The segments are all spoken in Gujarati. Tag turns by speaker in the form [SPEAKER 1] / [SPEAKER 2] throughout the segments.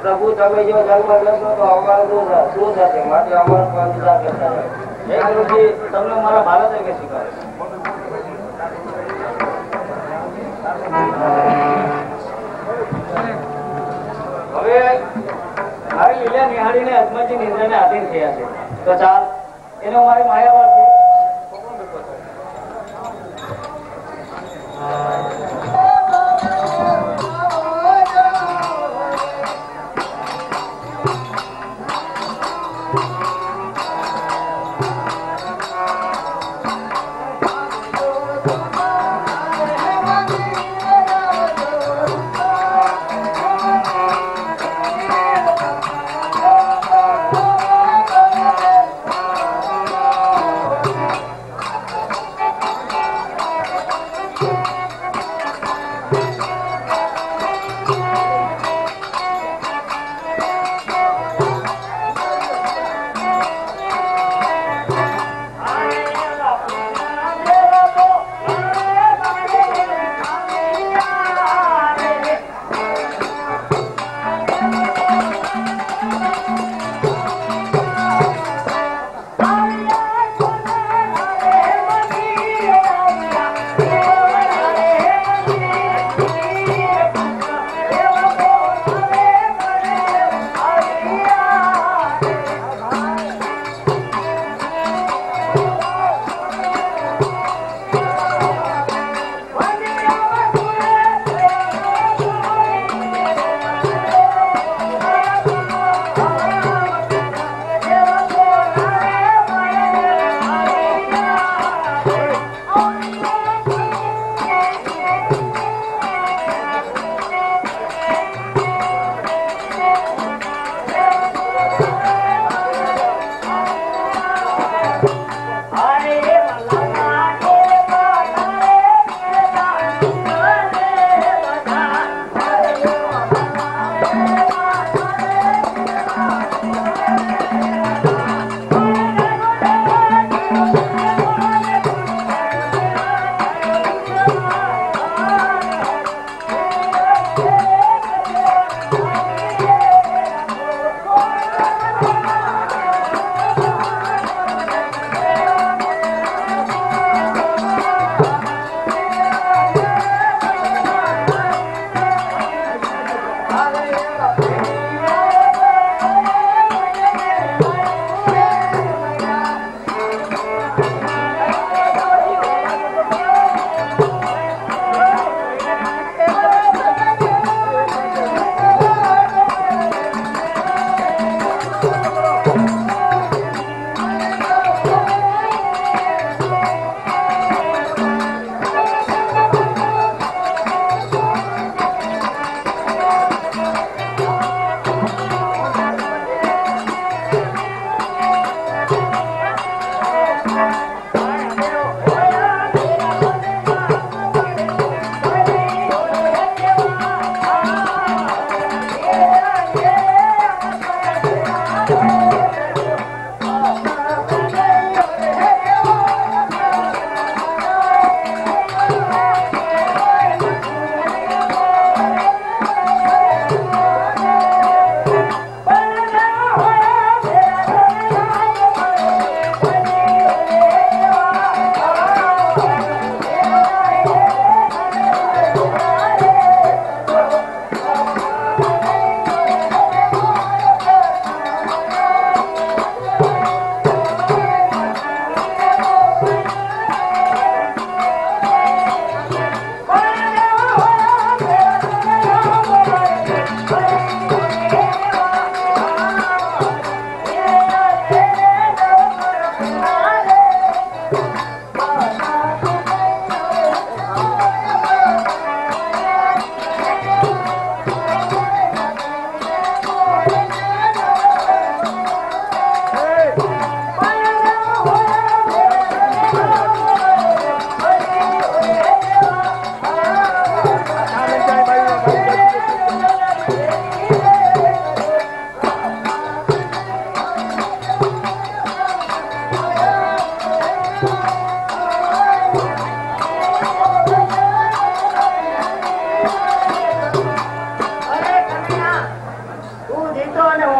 [SPEAKER 1] प्रभु તમે જો જન્મ લેશો તો અમારું શું થશે? માટે અમારો પણ વિચાર કરતા રહો. હે ગુરુજી, તમને મારા ભારત કે શીખવાડે. હવે મારી લીલા નિહાળીને અજમલજી નિંદ્રાને આધીન થયા છે, તો ચાલ એનો મારી માયાવરથી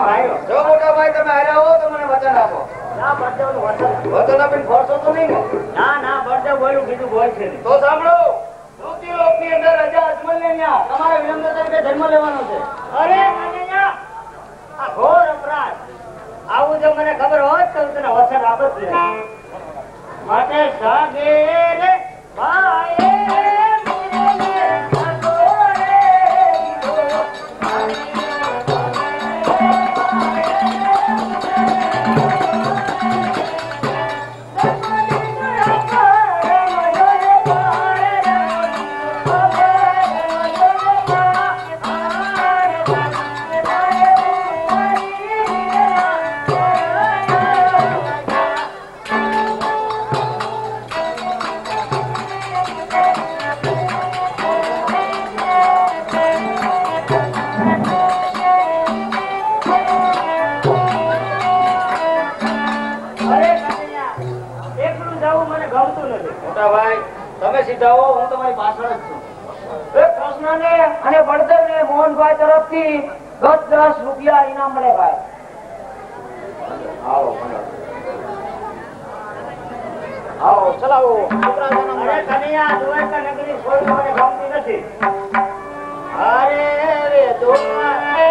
[SPEAKER 2] હું આવ્યો.
[SPEAKER 1] જો મોટા ભાઈ તમે હાર્યા હો તો મને વચન આપો.
[SPEAKER 2] ના બળદેવનું વચન.
[SPEAKER 1] વચન આપીને ફરશો તો નહીં ને?
[SPEAKER 2] ના ના બળદેવ બોલ્યું કીધું બોલ છે નહીં.
[SPEAKER 1] તો સાંભળો, પૃથ્વીલોકની અંદર રાજા અજમલને ન્યા તમારે વિલંબ તરીકે જન્મ લેવાનો છે.
[SPEAKER 2] અરે કનૈયા, આ ઘોર અપરાધ. આવું જો મને ખબર હોત તો હું તને વચન આપત નહીં. માટે સાગેરે ભાઈએ
[SPEAKER 1] મોટા ભાઈ તમે સીધા હો, હું તમારી પાછળ જ છું.
[SPEAKER 3] કૃષ્ણને અને બળદેવને મોહનભાઈ તરફથી 10 રૂપિયા ઇનામ મળે ભાઈ.
[SPEAKER 1] આવો મને.
[SPEAKER 3] આવો ચલાવો.
[SPEAKER 2] અરે કનૈયા, દ્વારકા નગરી છોડી મને ગમતી નથી. અરે રે દ્વારકા રે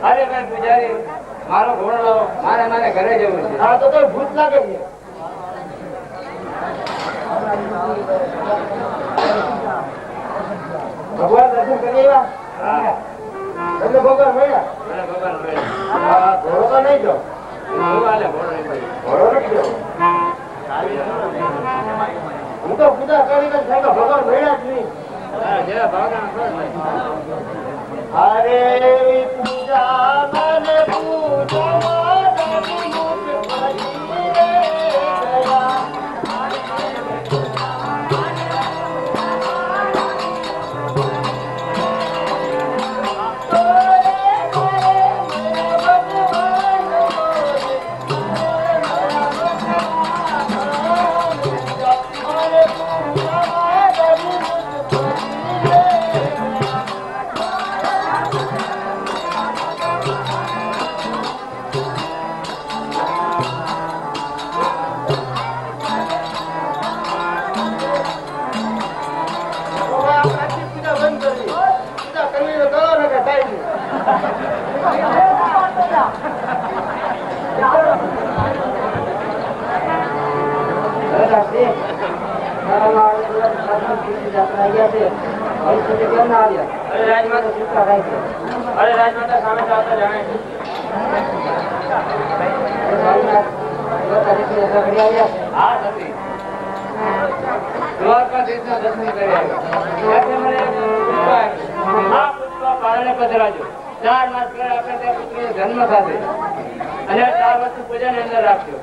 [SPEAKER 1] અરે ભાઈ પૂજારી, મારો ઘોડો લાવો, મારે ઘરે જવું છે.
[SPEAKER 3] હા તો ભૂત લાગે છે. ભગવાન દર્શન કરી આવ્યા? તમને ભગવાન મળ્યા?
[SPEAKER 1] મને ભગવાન મળ્યા.
[SPEAKER 3] હા, ઘોડો તો નહીં જો.
[SPEAKER 1] હું હાલે ઘોડો નહીં મળ્યો.
[SPEAKER 3] ઘોડો નથી જો. હું તો પૂજા કરીને ભગવાન મળ્યા જ નહીં.
[SPEAKER 1] હા, જેવા ભાવના કરો.
[SPEAKER 3] હરે પૂજા મને પૂજા
[SPEAKER 1] અરે રાજમાતા સામે આવતા જાણે. હા નથી. દ્વારકાધીશના દર્શન કરી આવ્યા. હા, પુષ્પા પારણે પધરાજો. 4 માસ પહેલા આપણે ત્યાં પુત્રીનો જન્મ થશે અને 4 વર્ષ પૂજાની અંદર રાખજો.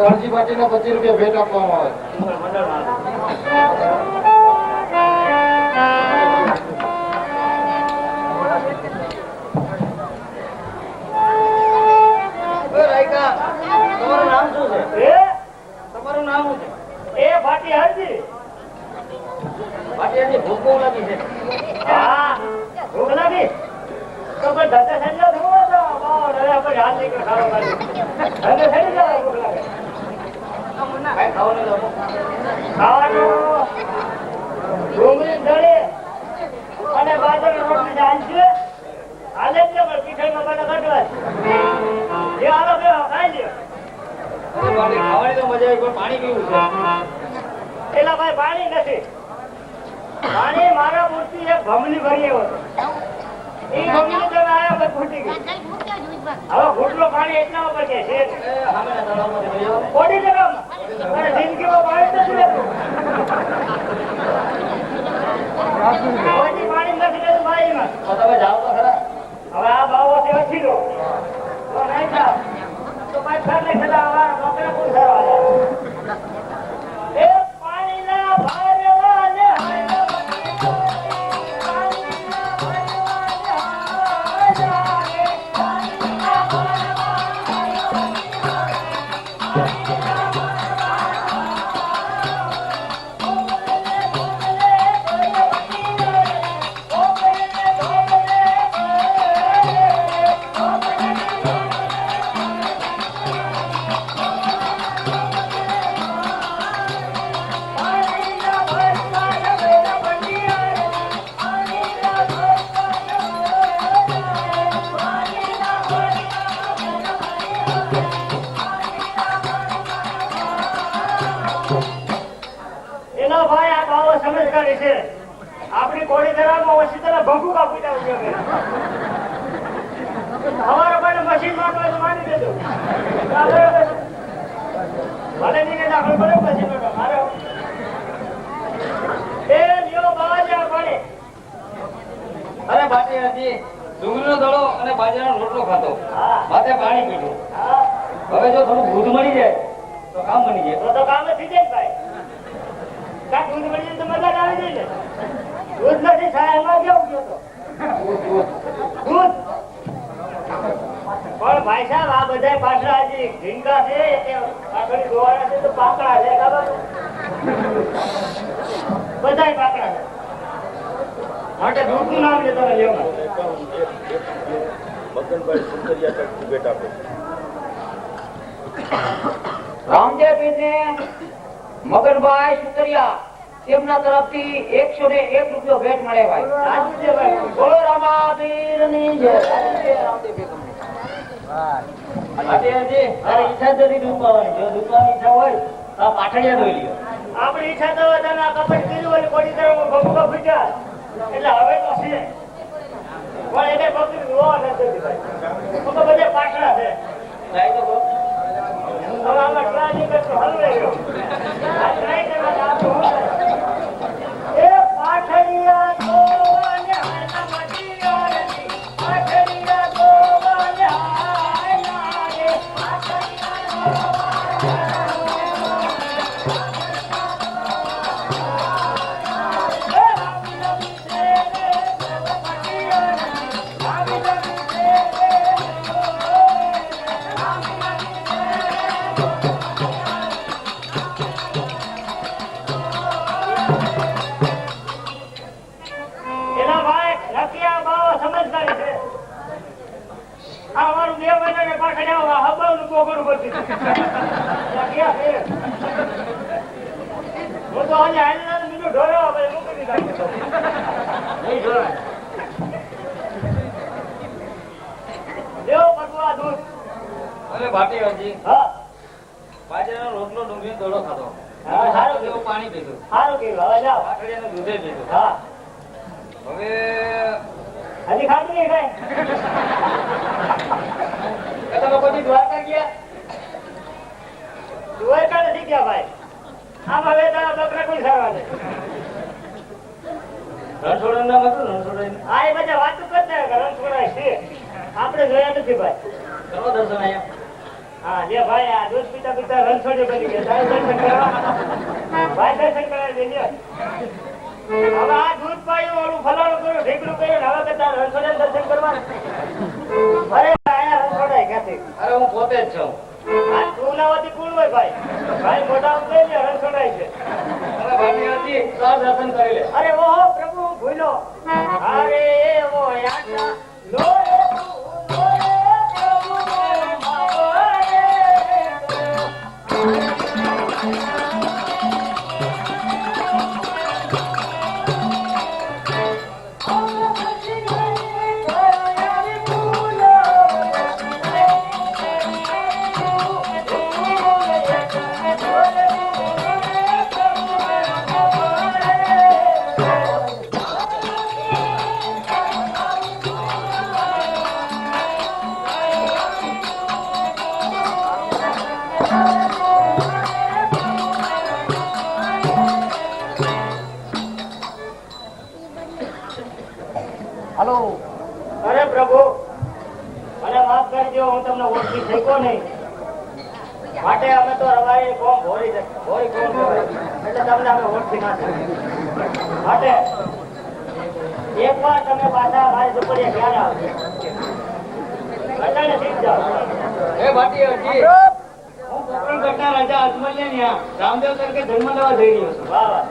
[SPEAKER 4] અરજી પાટીને 25 રૂપિયા ભેટ આપવામાં આવે.
[SPEAKER 2] મંડળમાં
[SPEAKER 1] તમારું નામ શું છે? તમારું નામ શું છે?
[SPEAKER 2] એ ફાટી હરજી.
[SPEAKER 1] ભાટિયાજી ભૂખ બહુ લાગી છે.
[SPEAKER 2] હા ભૂખ લાગી તો પણ ધંધે થઈ જાવ શું હતો? હવે આપણે હાથ નીકળે ખાવા માટે ધંધે થઈ જાવ ભૂખ લાગે
[SPEAKER 1] કાંઈ ખાવાનું લો.
[SPEAKER 2] ખાવાનું ડુંગળી દળી અને બાજરી રોટલી હાલ છે હાલે જ પણ પીઠાઈમાં મને ઘટવા જે હાલો બે ખાઈ લ્યો.
[SPEAKER 1] ખાવાની તો મજા આવી પણ પાણી પીવું છે.
[SPEAKER 2] એલા ભાઈ પાણી નથી. પાણી મારા મૂર્તિ એક ભમલી ભરી આવ્યો હતો. એ ભમલી તમે આવ્યા પછી ફૂટી ગઈ. હવે ફૂટલો પાણી એટલા ઉપર કે છે
[SPEAKER 1] સામેના તળાવમાંથી લઈ આવો.
[SPEAKER 2] કોડી જગામાં અને જિંદગીમાં પાણી નથી લેતું. કોઈ પાણી નથી લેતું બાઈમાં.
[SPEAKER 1] તો તમે જાઓ તો ખરા.
[SPEAKER 2] હવે આ બાવોથી ઓછી લો તો નહીં થાવ તો પાછ ફેર નહીં થતા. હવે નોકરા કોણ સારા એ પાણીના ભરવાને હાય પાણીના ભરવાને એનો ભાઈ આ બાવો સમજદારી છે. આપણી કોડી ધરામાં ઓછી તને ભંગુ કાપી દેવું જોઈએ. હવારે પણ મશીન માટે માની દેજો. ભલે નહીં દાખલ પડે મશીન માટે મારે એ લ્યો બાવા પાણી.
[SPEAKER 1] અરે ભાટિયાજી ડુંગળીનો દડો અને બાજરાનો રોટલો ખાતો
[SPEAKER 2] હા
[SPEAKER 1] માથે પાણી પીધું.
[SPEAKER 2] હા
[SPEAKER 1] હવે જો થોડું દૂધ મળી જાય તો કામ બની જાય.
[SPEAKER 2] તો કામ થઈ જાય ભાઈ. કાં દૂધ મળી જાય તો મજા આવી જાય ને. દૂધ નથી સાહેબમાં કેવું ગયો તો દૂધ. પણ ભાઈ સાહેબ આ બધા પાછળ હજી ઝીંગા છે કે પાછળ દોવાના છે તો પાકડા છે ખબર બધા પાકડા છે માટે દૂધનું નામ છે તમે લેવા.
[SPEAKER 4] મગનભાઈ સુંદરિયા તક ભેટ આપે.
[SPEAKER 3] રામદેવપીરને મગનભાઈ સુતરિયા તેમના તરફથી 101 રૂપિયો ભેટ મળે ભાઈ.
[SPEAKER 2] સાચું છે ભાઈ.
[SPEAKER 3] બોલો રામાપીરની જય. રામદેવપીર તમને.
[SPEAKER 1] ભાટિયાજી મારી ઈચ્છા જ નથી દૂધ પાવાની. જો દૂધ પાવાની ઈચ્છા હોય તો આ પાટડિયા ધોઈ લ્યો.
[SPEAKER 2] આપણી ઈચ્છા તો તમે આ કપડ કીધું અને કોડી તરફ ભૂકા ફૂટ્યા એટલે હવે તો છે પણ એને બકરી જોવા નથી ભાઈ. તો બધા પાછળ છે.
[SPEAKER 1] જાય તો કહો.
[SPEAKER 2] હવે આમાં ટ્રાય નહીં કરતો હલવે ગયો. આ ટ્રાય કરવા જાતું હોય. એ પાછળિયા ગોવાને હાયના મટીયા નથી. પાછળિયા ગોવાને હાયના રે. એના ભાઈ રસિયા બાવા સમજદારી છે. આ અમારું 2 મહિનાને પાછળ આવો હબાવનું પોગડું કરતી રસિયા છે. હું તો આજે હાલના બીજું ઢોળ્યો ભાઈ મૂકી દીધા નહીં ઢોળાય. દેવો પટવા દૂધ.
[SPEAKER 1] અરે ભાટિયાજી
[SPEAKER 2] હા
[SPEAKER 1] બાજરાનો રોટલો ડુંગળીનો દડો ખાતો.
[SPEAKER 2] હા સારું
[SPEAKER 1] જેવું પાણી પીધું.
[SPEAKER 2] સારું કીધું. હવે જાઓ.
[SPEAKER 1] પાટડિયાનું દૂધે પીધું.
[SPEAKER 2] હા
[SPEAKER 1] હવે
[SPEAKER 2] હજી ખાતું નહીં કઈ.
[SPEAKER 1] તમે કોઈ દ્વારકા ગયા?
[SPEAKER 2] દ્વારકા નથી ગયા ભાઈ. આમ હવે તારા બકરા કોઈ સારવા છે.
[SPEAKER 1] રણછોડનું નામ હતું રણછોડ.
[SPEAKER 2] આ એ બધા વાતો કરતા હોય કે રણછોડરાય છે. આપણે જોયા નથી ભાઈ.
[SPEAKER 1] કરો દર્શન અહીંયા.
[SPEAKER 2] હા લે ભાઈ આ દૂધ પીતા પીતા રણછોડે બની ગયા સાહેબ દર્શન કરવા ભાઈ દર્શન કરાવી દેજો હવે આ દૂધ પાયું ઓલું ફલાણું કર્યું ઢીકડું કર્યું હવે કે તાર રણછોડે દર્શન કરવા અરે આયા રણછોડાય ક્યાંથી
[SPEAKER 1] અરે હું પોતે જ છું.
[SPEAKER 2] આ તું ના હોતી કોણ હોય ભાઈ ભાઈ મોટા ઉતરે ને રણછોડાય છે
[SPEAKER 1] અરે ભાભી હતી તો દર્શન કરી લે.
[SPEAKER 2] અરે ઓહો પ્રભુ ભૂલો અરે ઓ યાદા લો રે તું, લો રે પ્રભુ
[SPEAKER 3] હાલો
[SPEAKER 2] અરે પ્રભુ મને માફ કરજો હું તમને ઓળખી શક્યો નહીં માટે અમે તો રવાઈ કોમ ભોરી કોમ કહેવાય એટલે તમને અમે ઓળખી ના શકીએ માટે એકવાર તમે પાછા મારી ઝૂંપડીએ ક્યારે આવજો ઘટાને શીખ જાઓ
[SPEAKER 1] એ ભાટી હજી હું પોકરણ ઘટના રાજા અજમલને ત્યાં રામદેવ તરીકે જન્મ લેવા જઈ રહ્યો છું.
[SPEAKER 2] વાહ વાહ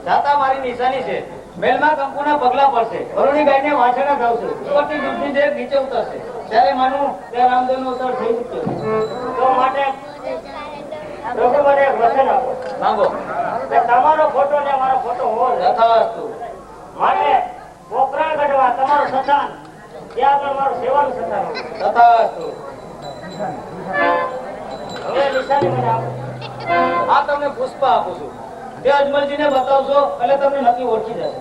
[SPEAKER 1] જાતા મારી નિશાની છે. મેલમાં કંકુના પગલા પડશે. વરુણી ગાયને વાછરડા થાવશે. ઉપરથી દૂધની ડેક નીચે ઉતરશે. ત્યારે માનું ત્યાં રામદેવનો અવતાર થઈ ચૂક્યો છે.
[SPEAKER 2] તો માટે પ્રભુ મને એક વચન આપો
[SPEAKER 1] માંગો.
[SPEAKER 2] કે તમારો ફોટો ને મારો ફોટો હોવો જોઈએ.
[SPEAKER 1] તથાસ્તુ.
[SPEAKER 2] માટે પોકરણ ગઢવા તમારું સથાન ત્યાં પણ મારું સેવાનું સથાન હોય.
[SPEAKER 1] તથાસ્તુ.
[SPEAKER 2] હવે નિશાની મને આપો
[SPEAKER 1] આ તમને પુષ્પ આપું છું. તે અજમલજીને બતાવશો એટલે તમને નક્કી ઓળખી જશે.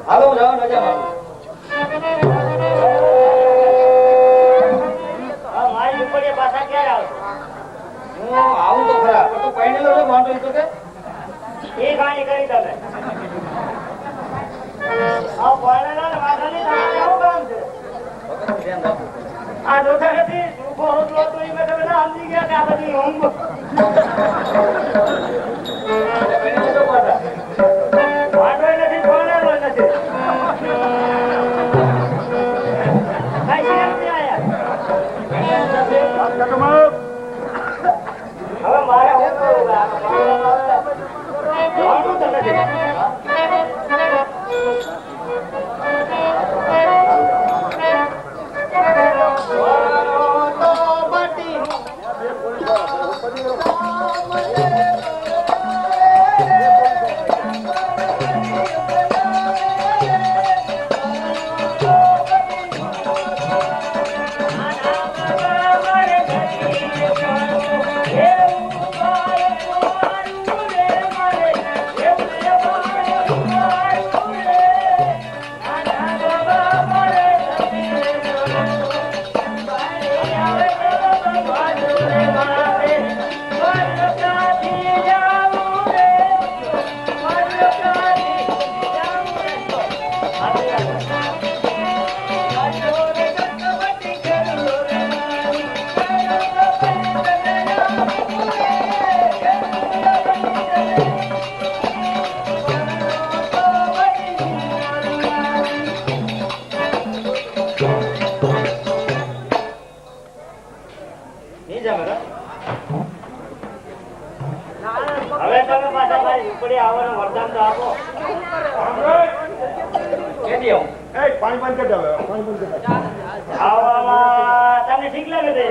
[SPEAKER 1] હાલો હું જવાનું રજા માંગુ.
[SPEAKER 2] હવે મારી ઝૂંપડીએ પાછા ક્યારે આવશો
[SPEAKER 1] હું આવું તો ખરા પણ તું પહેણેલો છે માંડો તો કે
[SPEAKER 2] એ કહાની કરી તમે આ પરણેલા ને વાઘાની તમારે આવું કામ છે
[SPEAKER 1] વગરનું ધ્યાન રાખો.
[SPEAKER 2] આ જોતા નથી સુખો રોટલો તો ઈ બધા બધા સમજી ગયા કે આ બધી ઊંઘ
[SPEAKER 1] એટલે પહેણેલો તો પાછા.
[SPEAKER 2] વાંધોય નથી પરણેલો નથી કઈ છે એમ નહીં આયા હવે મારે શું કરવું જોવાનું તો નથી હવે તમે પાછા મારી ઝૂંપડી આવવાનું વરદાન તો આપો
[SPEAKER 1] કેદી આવું?
[SPEAKER 2] આવવામાં તમને ઠીક લાગે છે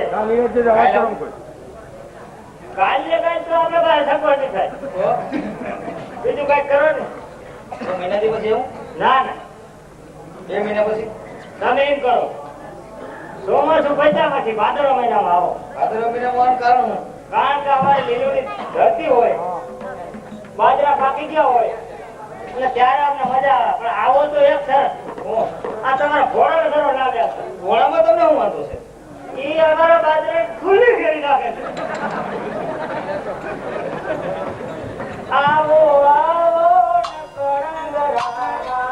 [SPEAKER 2] કાલે કઈ તો આપણે પાસે સગવડ નહીં થાય બીજું કઈ કરો ને
[SPEAKER 1] તો મહિનાથી પછી આવું?
[SPEAKER 2] ના ના
[SPEAKER 1] 2 મહિના પછી?
[SPEAKER 2] તમે એમ કરો ચોમાસું પૈસામાંથી ભાદરવા મહિનામાં આવો
[SPEAKER 1] ભાદરવા મહિનામાં આવવાનું કારણ શું?
[SPEAKER 2] કારણ કે અમારી લીલુડી ધરતી હોય બાજરા પાકી ગયા હોય એટલે ત્યારે અમને મજા આવે પણ આવો તો એક સરસ આ તમારા ઘોડાનો સરો ના બેસતો
[SPEAKER 1] ઘોડામાં તમને શું વાંધો છે?
[SPEAKER 2] એ અમારા બાજરે ખુલ્લી કરી નાખે છે આવો આવો નકરંગરાના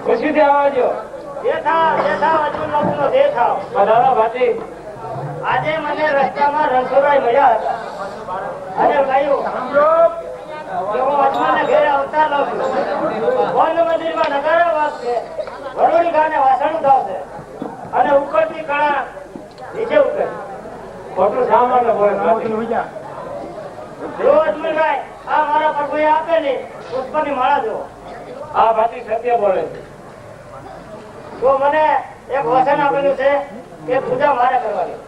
[SPEAKER 1] ખુશીથી આવજો. પધારો ભાતી.
[SPEAKER 2] આજે મને રસ્તામાં રણછોડરાય મળ્યા હતા અને કહ્યું કે હું અજમાને ઘેરે અવતાર લઉં છું. વન મંદિરમાં નગારા વાગશે, વરોડી ગાને વાસણ ઉઠાવશે અને ઉપરથી કણા નીચે ઉતરે.
[SPEAKER 1] ખોટું શા માટે બોલે ભાતી?
[SPEAKER 2] જો અજમલભાઈ આ મારા પ્રભુએ આપેલી પુષ્પની માળા જો.
[SPEAKER 1] આ ભાતી સત્ય બોલે છે.
[SPEAKER 2] તો મને એક વચન આપેલું છે કે પૂજા મારે કરવાની.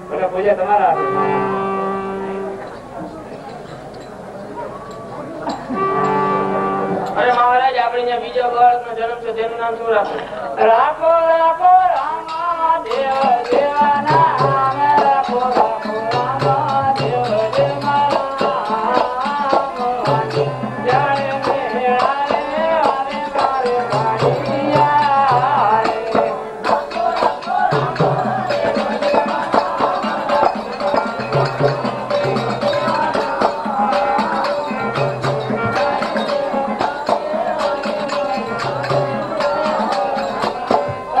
[SPEAKER 1] મને પૂજા તમારા હાથે. અરે મહારાજ, આપણે ત્યાં બીજો બાળકનો જન્મ છે, તેનું નામ શું રાખો?
[SPEAKER 2] રાખો રાખો રામા દેવ દેવાના નામ, રાખો રાખો રામા દેવ દેવાના નામ. જાણે મેળા રે વારે મારે ભાણિયા રે.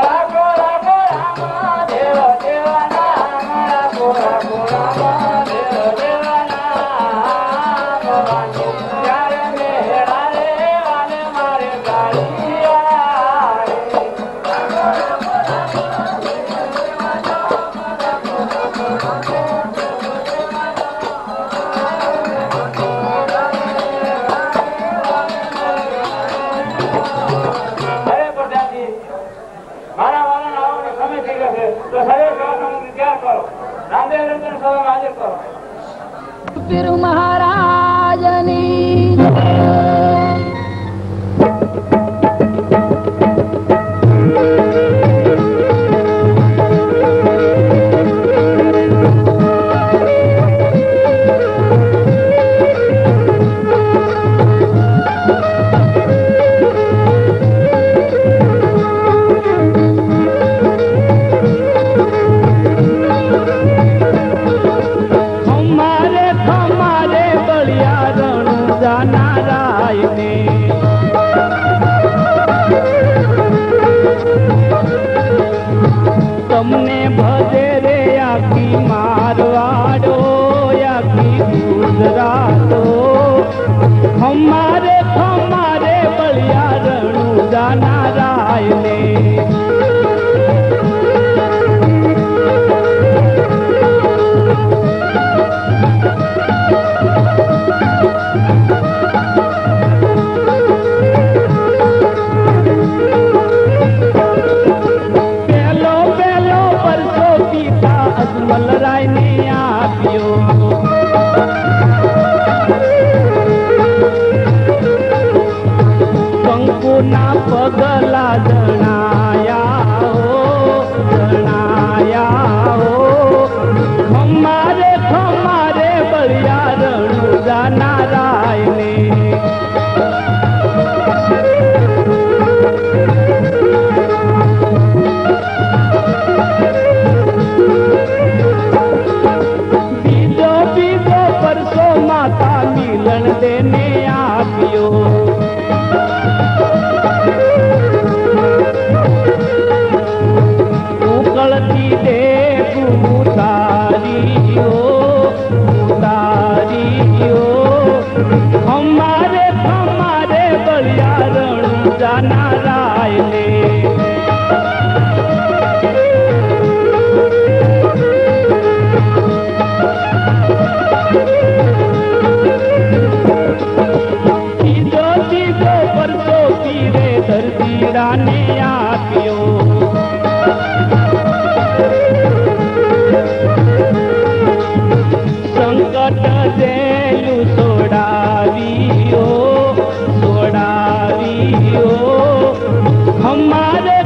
[SPEAKER 2] રાખો રાખો રામા દેવ દેવાના નામ, રાખો રાખો રામા દેવ દેવાના નામ. જાણે મેળા રે વારે મારે ભાણિયા રે.
[SPEAKER 1] અરે પ્રજાતિ, મારા વાલાના આવવાનો સમય થઈ ગયો છે, તો સર્વે સેવા સામગ્રી તૈયાર કરો. રામદેવ રંજન સભામાં હાજર કરો.
[SPEAKER 5] પીરુ મહારાજની हमारे बलिया रणु जाना रायने તમને ભજે રે આખી મારવાડો આખી ગુજરાતો हमारे बलिया रणु जाना रायने પેલો પેલો પરસો પિતા અજમલરાય ને આપ્યો કંકુના પગલા જણાયા હમારે બલિયા રણુ જાના રાયને બીજો બીજો પરસો માતા મિલન દેને આપ્યો ઉકળતી દેવું ઉતારીઓ हमारे बलिया रणु जाना रायने तीजो तीजो परसो पीरे दर्दीरा ने आप्यो संकट देलू सोडावियो हमारे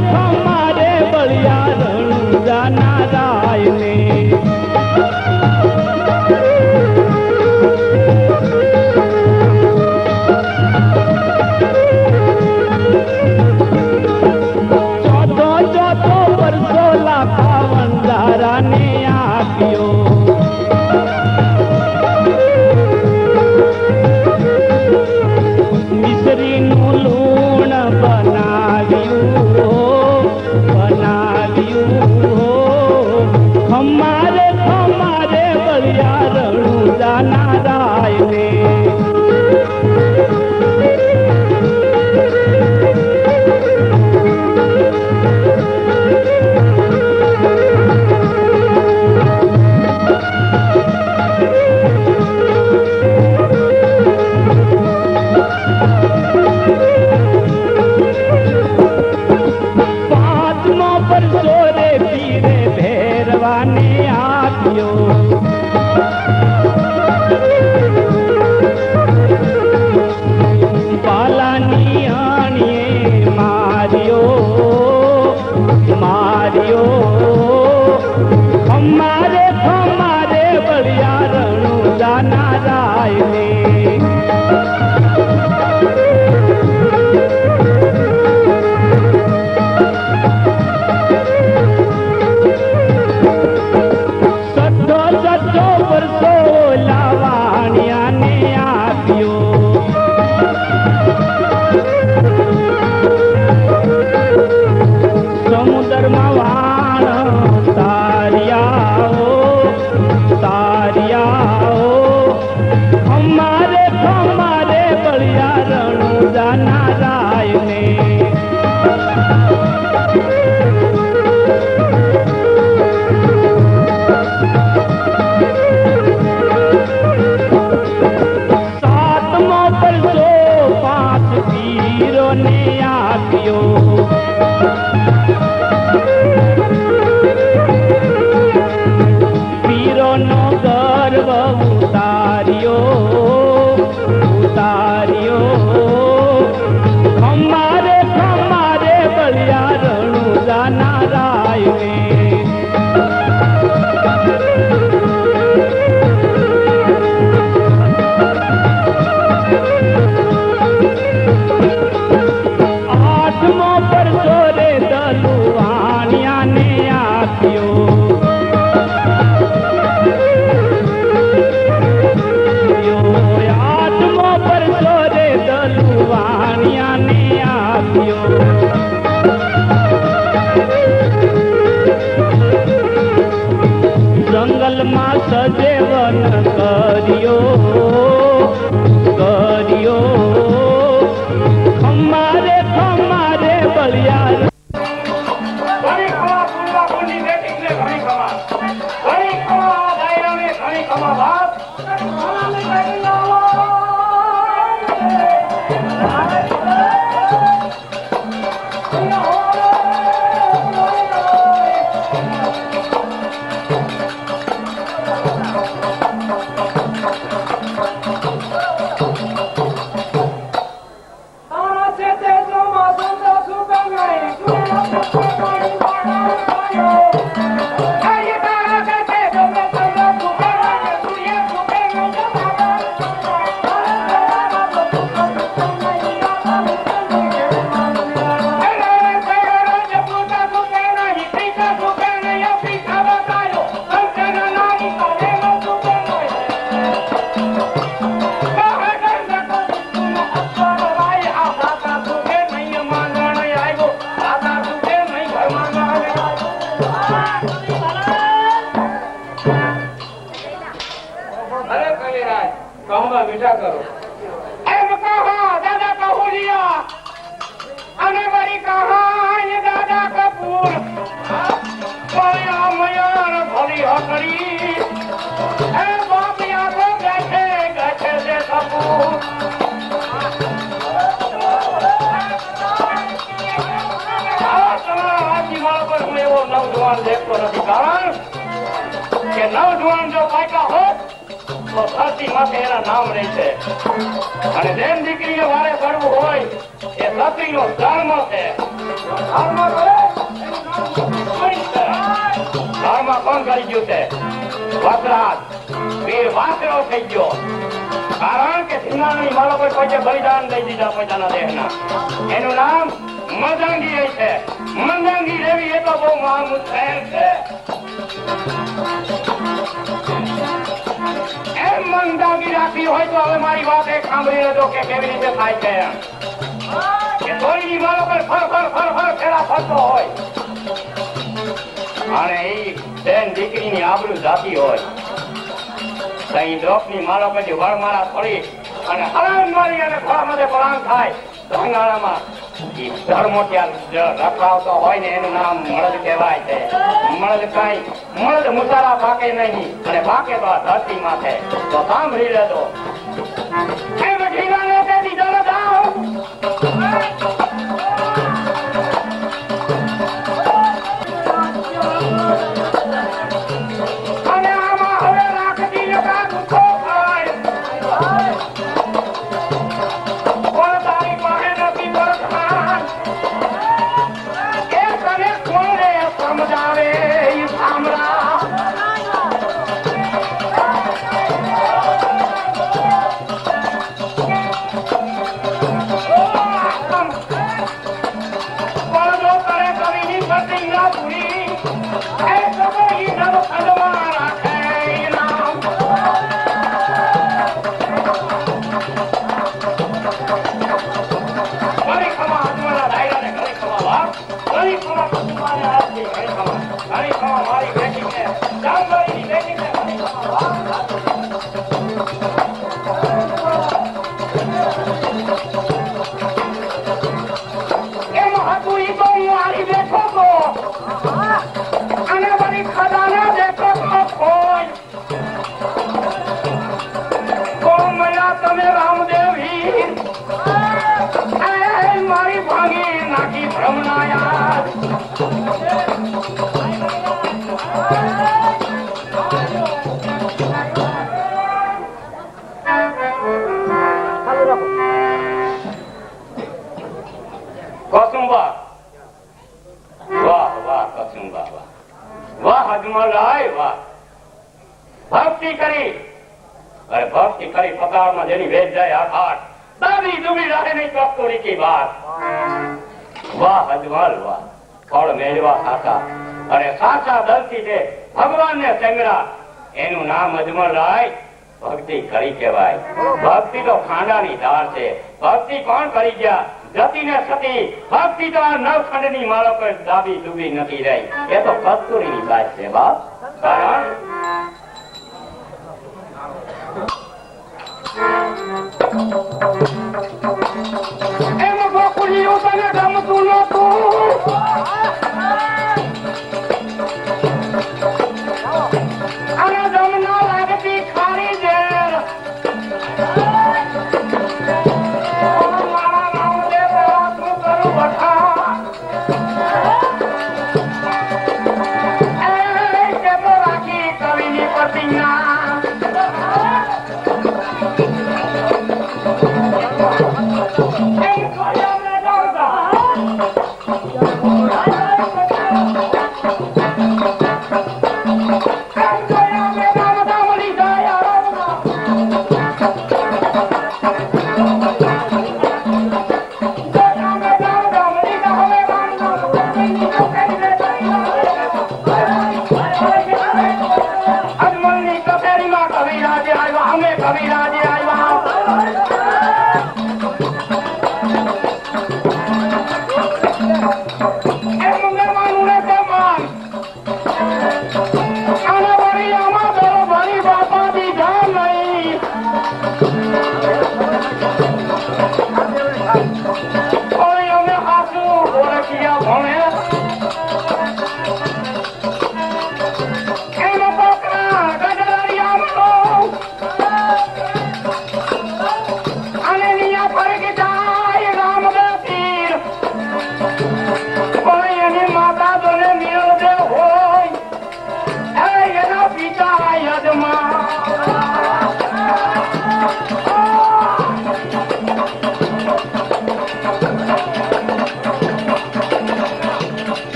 [SPEAKER 1] મીઠા કરો
[SPEAKER 2] એમ કહો દાદા કહુલિયા અને વળી કહો એ દાદા કપૂર મયા મયા ભલી હકડી એ બાપિયા તો ગઠે ગઠે છે કપૂર હું એવો નવજવાન દેખતો નથી કારણ કે નવજવાન જો પાકા હોત તો ધરતી માથે એના નામ રહે છે અને જેમ દીકરીને વારે પડવું હોય એ છત્રીનો ધર્મ છે ધર્મ કોણ કરી ગયું છે વસરાજ વીર વાસરો થઈ ગયો કારણ કે સિંહાણી માળો પર કોઈ બલિદાન દઈ દીધા પોતાના દેહના એનું નામ મદંગી છે મંદંગી દેવી એ તો બહુ મહામૂત શહેર છે એમ મંદાગી રાખવી હોય તો હવે મારી વાત એક સાંભળી લેજો કે કેવી રીતે થાય છે કે થોડી મારો પર ફર ફેરા ફરતો હોય અને એ બેન દીકરીની આબરૂ જાતી હોય કઈ ડોકની માળો પછી વળ મારા થોડી અને હરામ મારી અને ઘોડામાં પલાંગ થાય તો અંગાળામાં ધર્મો ત્યાં રખડાવતો હોય ને એનું નામ મળદ કહેવાય છે મળદ મુસારા પાકે નહીં અને પાકે તો આ ધરતી માથે તો સાંભળી લેજો એમ ઢીંગાને તેથી જલ જાઓ અને આમાં હવે રાખતી જતા ગુસ્સો થાય કોણ તારી પાસે નથી વરસાદ એ તને કોણે સમજાવે સામરા ભક્તિ કરી પતાળમાં જેની વેચ જાય આખાટ દાદી દુબી રહે નહીં કસ્તુરી કી વાત વાહ અજમલ વાહ ફળ મેળવા સાચા અને સાચા દલથી તે ભગવાનને સંગ્રહ એનું નામ અજમલ રાય ભક્તિ કરી કહેવાય ભક્તિ તો ખાંડાની ધાર છે ભક્તિ કોણ કરી ગયા જતી ને સતી ભક્તિ તો આ નવખંડની માળો પર દાબી દુબી નથી રહી એ તો કસ્તુરીની વાત છે બાપ કારણ એમ ગોકુળીઓ તને ગમતું નતું અને જમના લાગતી ખારી ઝેર મારા રામદેવ તું કરું વઠા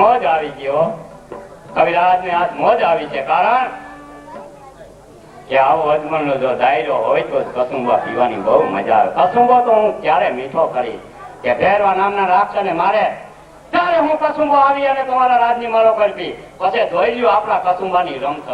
[SPEAKER 6] મોજ આવી ગયો કવિરાજ ને આજ મોજ આવી છે કારણ કે આવો અજમલનો જો દાયરો હોય તો કસુંબા પીવાની બહુ મજા આવે કસુંબો તો હું ક્યારે મીઠો કરી કે ભેરવા નામના રાક્ષસને મારે ત્યારે હું કસુંબો આવી અને તમારા રાજની માળો કરવી પછી જોઈ લ્યો આપણા કસુંબાની રમત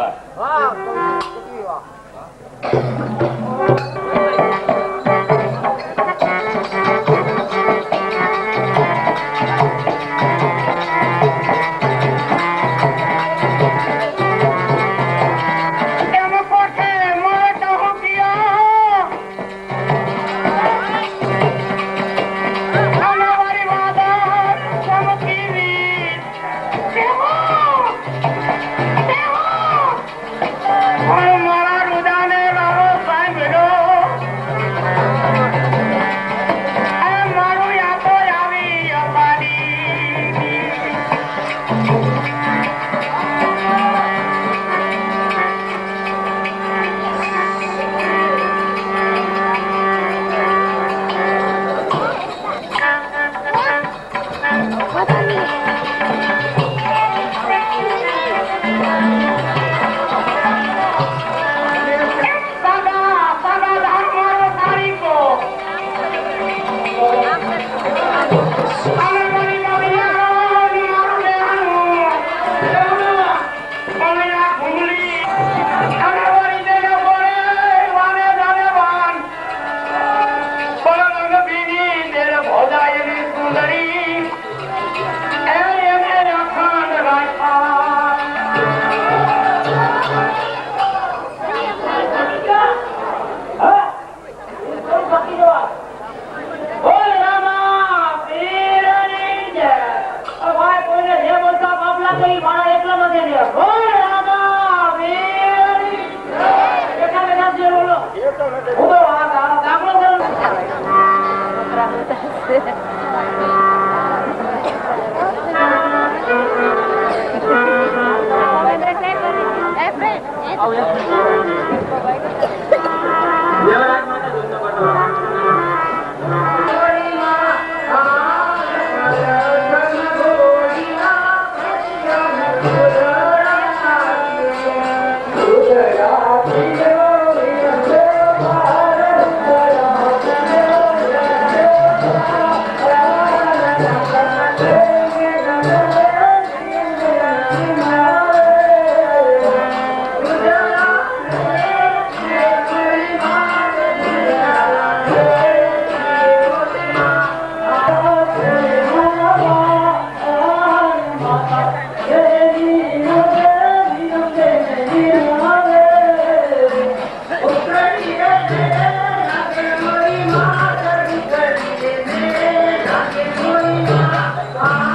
[SPEAKER 2] Ah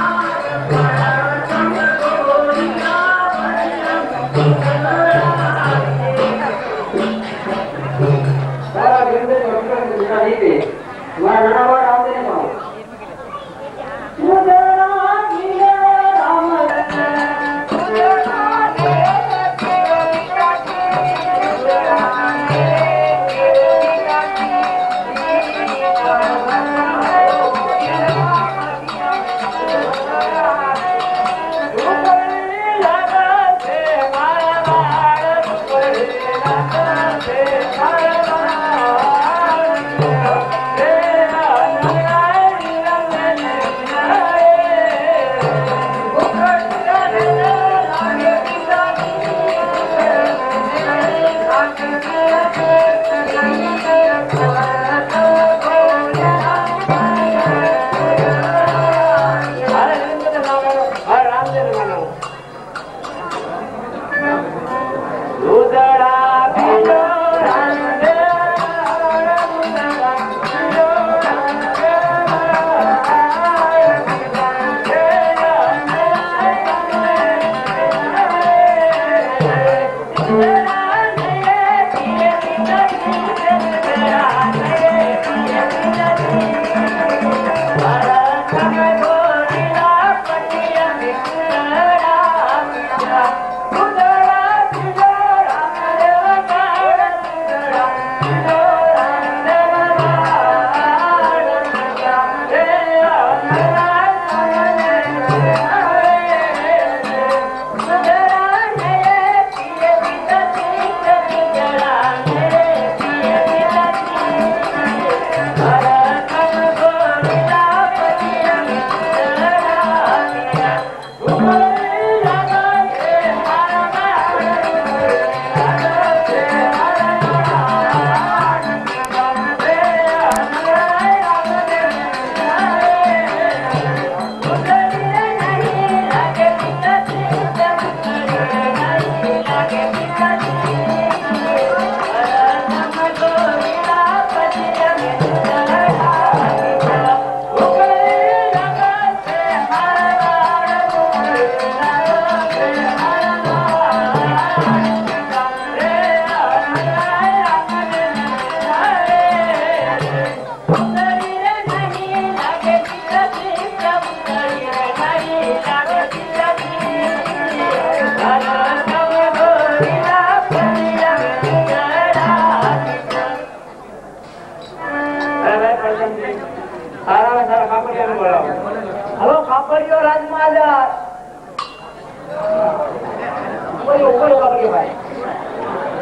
[SPEAKER 3] ભર્યો રાજમાં આઝાદ.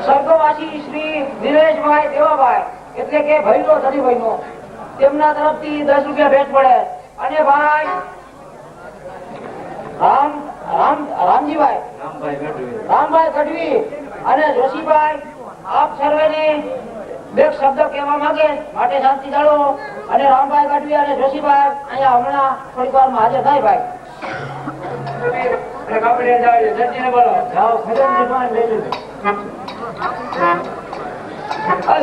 [SPEAKER 3] સ્વર્ગવાસી શ્રી દિનેશભાઈ દેવાભાઈ એટલે કે ભૈરો ધનીભાઈ નો તેમના તરફથી 10 રૂપિયા ભેટ પડે. અને ભાઈ રામભાઈ ગઢવી અને જોશીભાઈ આપ સર્વેને બે શબ્દ કહેવા માંગે માટે શાંતિ જાળવો. અને રામભાઈ ગઢવી અને જોશીભાઈ અહીંયા હમણાં થોડીક વારમાં હાજર થાય. ભાઈ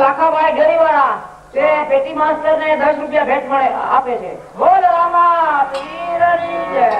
[SPEAKER 3] લાખાભાઈ ડેરીવાળા તે પેટી માસ્ટર ને 10 રૂપિયા ભેટ મળે આપે છે. બોલ રામા પીરની જય.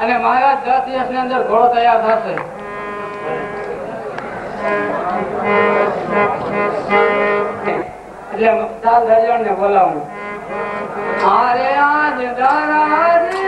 [SPEAKER 3] અને મહારાજ 10 દિવસની અંદર ઘોડો તૈયાર થશે. એટલે ચાલ દર્જન ને બોલાવું. અરે આજ દરાજી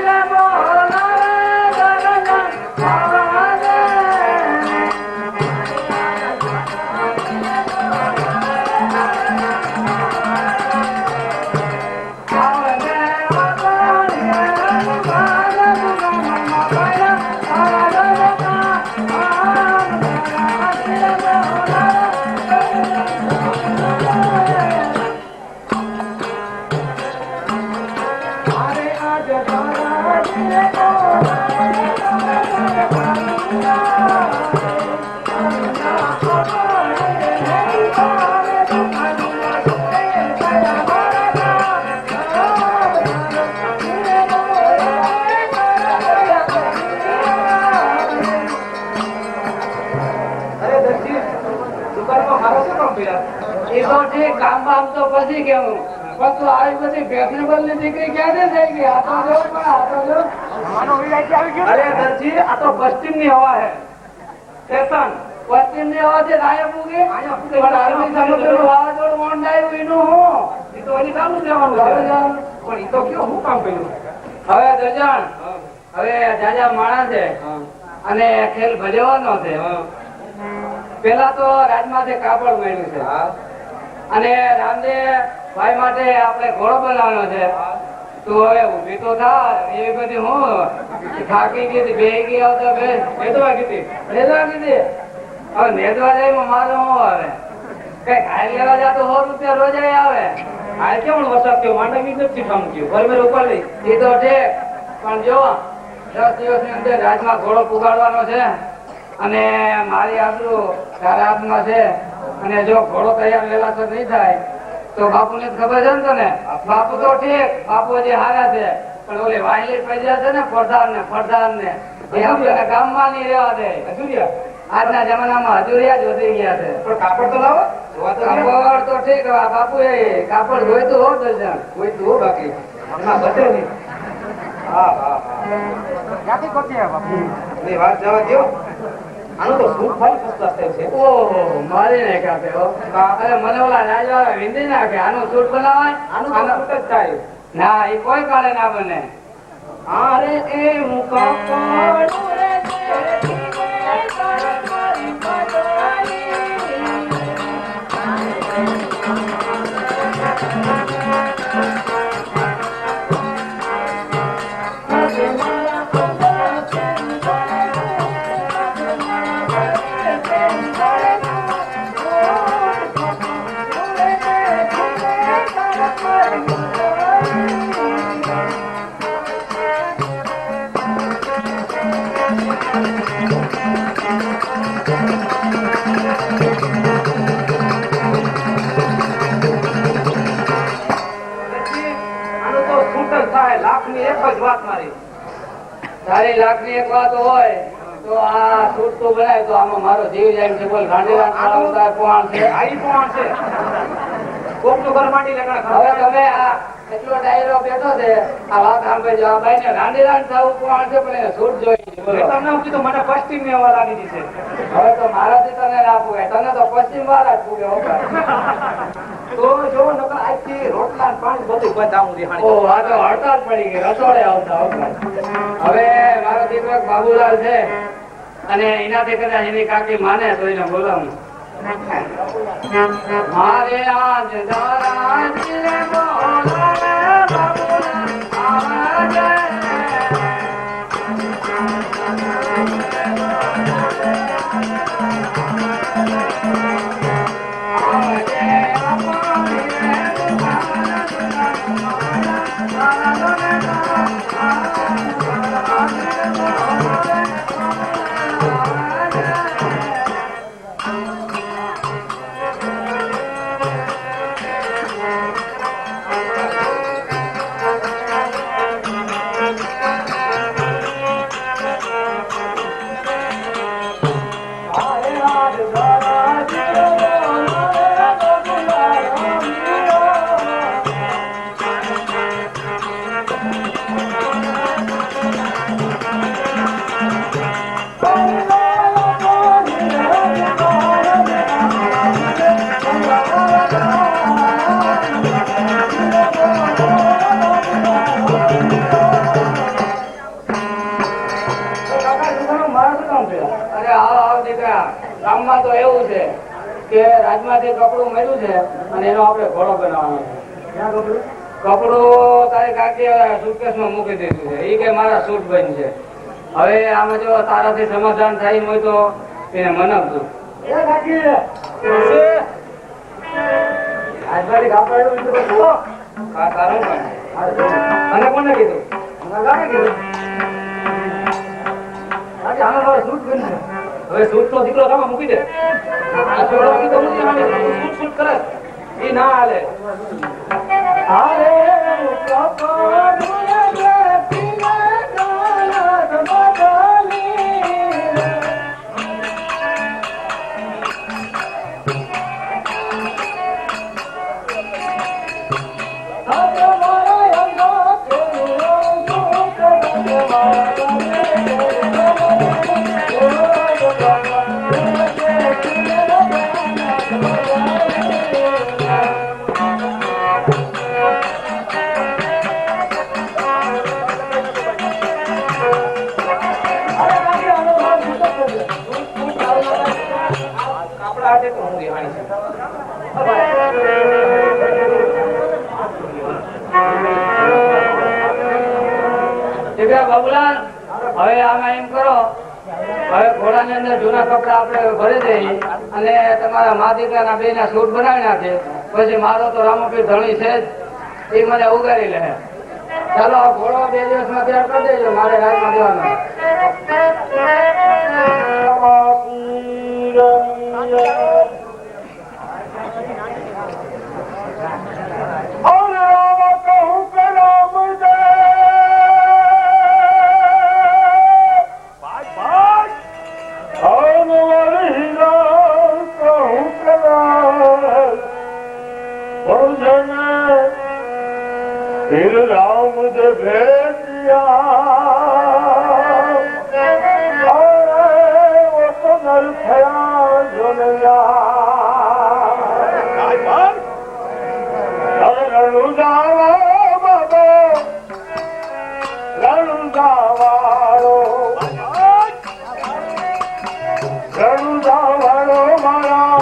[SPEAKER 3] રે કામ બામ તો પછી કેવું પણ તું આવી બધી ફેશનેબલ ની દીકરી ક્યારે થઈ ગઈ? આ તો જો પણ આ તો જો અરે દરજી આ તો પશ્ચિમ ની હવા હે સ્ટેશન પશ્ચિમ ની હવા છે આયા પૂગી પણ અરબી સમુદ્ર નું વાવાઝોડું મોંડાયું એનું હું એ તો એની ચાલુ જવાનું પણ એ તો કયો હું કામ કર્યું હવે દર્જન હવે જાજા માણસ છે અને ખેલ ભજવવાનો છે. પેલા તો રાજમાંથી કાપડ મળ્યું છે અને રામદેવ ભાઈ માટે આપણે ઘોડો બનાવવાનો છે. તું હવે ઉભી તો થા. એવી બધી હું થાકી ગઈ બે ગયા તો બે નેદવા કીધી હવે નેદવા જાય મારો શું આવે કઈ ખાઈ લેવા જા તો 100 રૂપિયા રોજ આવે આ કેમ વરસાદ થયો માંડવી નથી ઠામ થયું ઘર ઉપર લઈ એ તો ઠીક પણ જો 10 દિવસની અંદર રાજમાં ઘોડો પુગાડવાનો છે અને મારી આબરૂ તારા હાથમાં છે અને જો ઘોડો તૈયાર વેલાસર નહીં થાય તો બાપુને ખબર છે ને તને બાપુ તો ઠીક બાપુ હજી હારા છે પણ ઓલી વાયલી પૈસા છે ને ફરદાન ને એ આપણે ગામમાં નહીં રહેવા દે આજના જમાનામાં હજુરિયા જ વધી ગયા છે પણ કાપડ તો લાવો કાપડ તો ઠીક બાપુ એ કાપડ જોઈતું હો દર્શન જોઈતું હો બાકી હમણાં બચે નહીં હા ક્યાંથી કોટી બાપુ એ વાત જવા દો આનો તો સૂટ ફાઈ ફસતા છે ઓહો મારી ને કાપે હો અરે મને ઓલા રાજવાળા વિંદી નાખે આનો સૂટ બનાવાય આનો સૂટ જ થાય ના એ કોઈ કાળે ના બને અરે એ મુકા પાડું રે તારી લાખની એક વાત હોય તો આ સૂટ તો બનાય તો આમાં મારો જીવ જાય છે બોલ ગાંધીરાજ કોણ છે આઈ કોણ છે કોકનું ઘર માંડી લગા હવે તમે આ એટલો ડાયરો બેઠો છે આ વાત સાંભળજો આ ભાઈ ને ગાંધીરાજ થવું કોણ છે પણ એને સૂટ જોઈ બોલો તમને હું કીધું મને પશ્ચિમ ની હવા લાગી છે હવે તો મારાથી તને ના પૂગે તને તો પશ્ચિમ વાળા જ પૂગે તો જો નકર આજથી રોટલા પાણી બધું બંધ આવું રિહાણી ઓ આ તો હડતાલ પડી ગઈ રસોડે આવતા હવે મારો દીકરો બાબુલાલ છે અને એનાથી કદાચ એની કાકી માને તો એને બોલાવું મારે આજ દારા દિલે બોલાવે બાબુલાલ આવે ગામમાં તો એવું છે કે રાજમાંથી કપડું મળ્યું છે અને એનો આપણે ઘોડો બનાવવાનો છે કપડું તારી કાકી સુટકેસમાં મૂકી દીધું છે એ કે મારા સૂટ બનશે હવે આમાં જો તારાથી સમાધાન થાય હોય તો એને મનાવતું અને કોને કીધું સૂટ બનશે હવે સૂટ નો દીકરો સામે મૂકી દે આ છોકરો કીધો સૂટ સૂટ કરે એ ના હાલે બાબુલાલ હવે આમાં એમ કરો હવે ઘોડા ની અંદર જૂના કપડા આપણે ભરી દઈએ અને તમારા મા દીકરાના બે ના સૂટ બનાવી નાખે પછી મારો તો રામોપીર ધણી છે જ, એ મને ઉગારી લે. ચાલો આ ઘોડો 2 દિવસમાં તૈયાર કરી દેજો, મારે રાતમાં દેવાનો.
[SPEAKER 2] રામ જે ભેટિયા તો નર થયા જોનયા રણુ જાવા બાબા રણુ જાવાળો રણુ જાવાળો મારા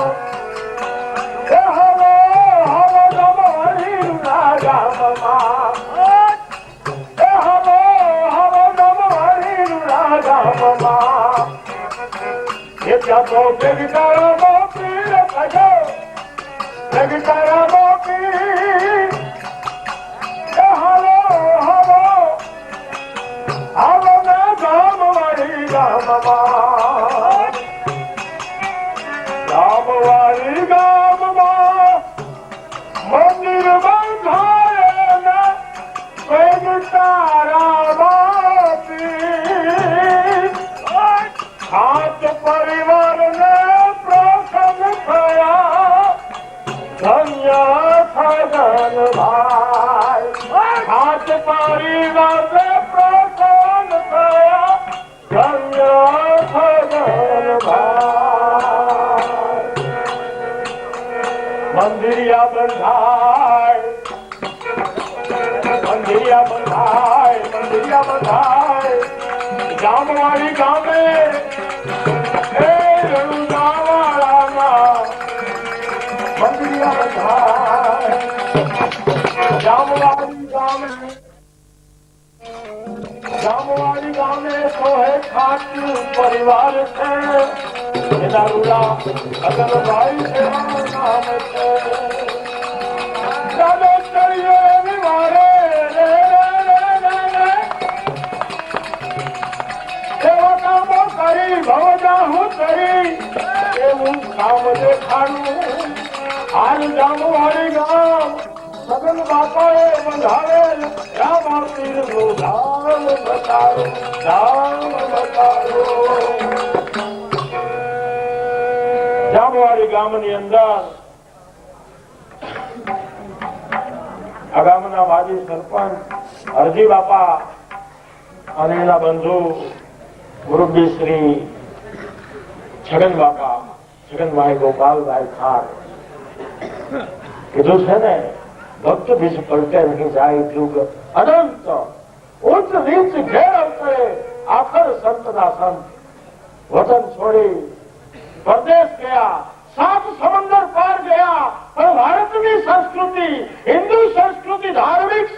[SPEAKER 2] તો જગતારા મોકી રખજો જગતારા મોકી હાલો હાલો હાલો ના ગામ વાળી ગામમાં મંદિર બંધાય ના જગતારા મોકી હાથ પરિવાર ને પ્રસન્ન થયા ધન્ય સગન ભાઈ હાથ પરિવાર ને પ્રસન્ન થયા ધન્ય સગન ભાઈ મંદિરિયા બંધાય મંદિરિયા બંધાય મંદિરિયા બંધાય જામવાળી ગામે જામવાળી ગામે સોહે ખાટ પરિવાર છે દારૂલા અગરભાઈ છે નામ છે ચાલો ચડીએ વિવારે એવા કામો કરી ભવજા હું કરી એવું કામ દેખાડું હાલ જામવાળી ગામ સગન બાપાએ બંધાવેલ રામાપીર નું ધામ બતાવો જામવાળી ગામની અંદર આ ગામના માજી સરપંચ હરજી બાપા અને એના બંધુ મુરબ્બી શ્રી છગન બાપા છગનભાઈ ગોપાલભાઈ ખાર કીધું છે ને ભક્ત બીજ પલટે નહીં જાય યુગ અનંત ઉચ્ચ નીચ ઘેર અવતરે આખર સંત ના સંત વતન છોડી પરદેશ ગયા 7 સમંદર પાર ગયા પણ ભારતની સંસ્કૃતિ હિન્દુ સંસ્કૃતિ ધાર્મિક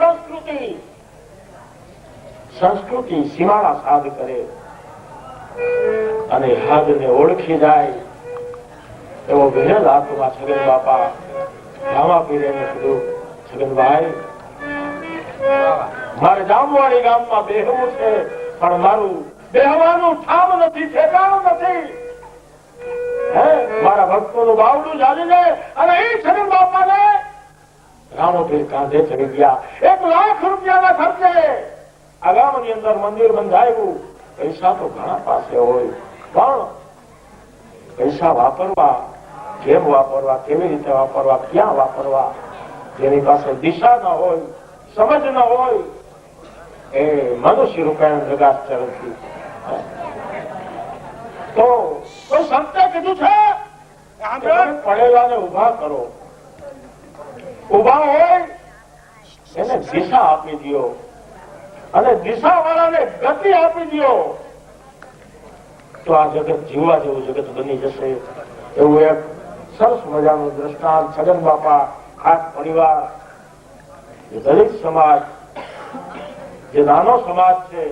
[SPEAKER 2] સંસ્કૃતિ સીમાડા સાધ કરે અને હાદને ઓળખી જાય એવો વિરલ આત્મા છગન બાપા રામાપીરે કીધું છગનભાઈ મારે જામવાળી ગામમાં બેહવું છે પણ મારું બેહવાનું ઠામ નથી ઠેકાણું નથી મારા ભક્તોનું બાવડું ચાલી જાય અને એ છગન બાપાને રામોપીર કાંધે ચડી ગયા 1 લાખ રૂપિયાના ખર્ચે આ ગામની અંદર મંદિર બંધાયું પૈસા તો ઘણા પાસે હોય પણ પૈસા વાપરવા કેમ વાપરવા કેવી રીતે વાપરવા ક્યાં વાપરવા જેની પાસે દિશા ન હોય સમજ ન હોય એ મનુષ્ય રૂપિયા જગાત ચરણથી તો સંતે કીધું છે પડેલાને ઉભા કરો ઉભા હોય એને દિશા આપી દો અને દિશા વાળાને ગતિ આપી દો તો આ જગત જીવવા જેવું જગત બની જશે એવું એક સરસ મજાનું દ્રષ્ટાંત છગન બાપા ખાસ પરિવાર દલિત સમાજ જે નાનો સમાજ છે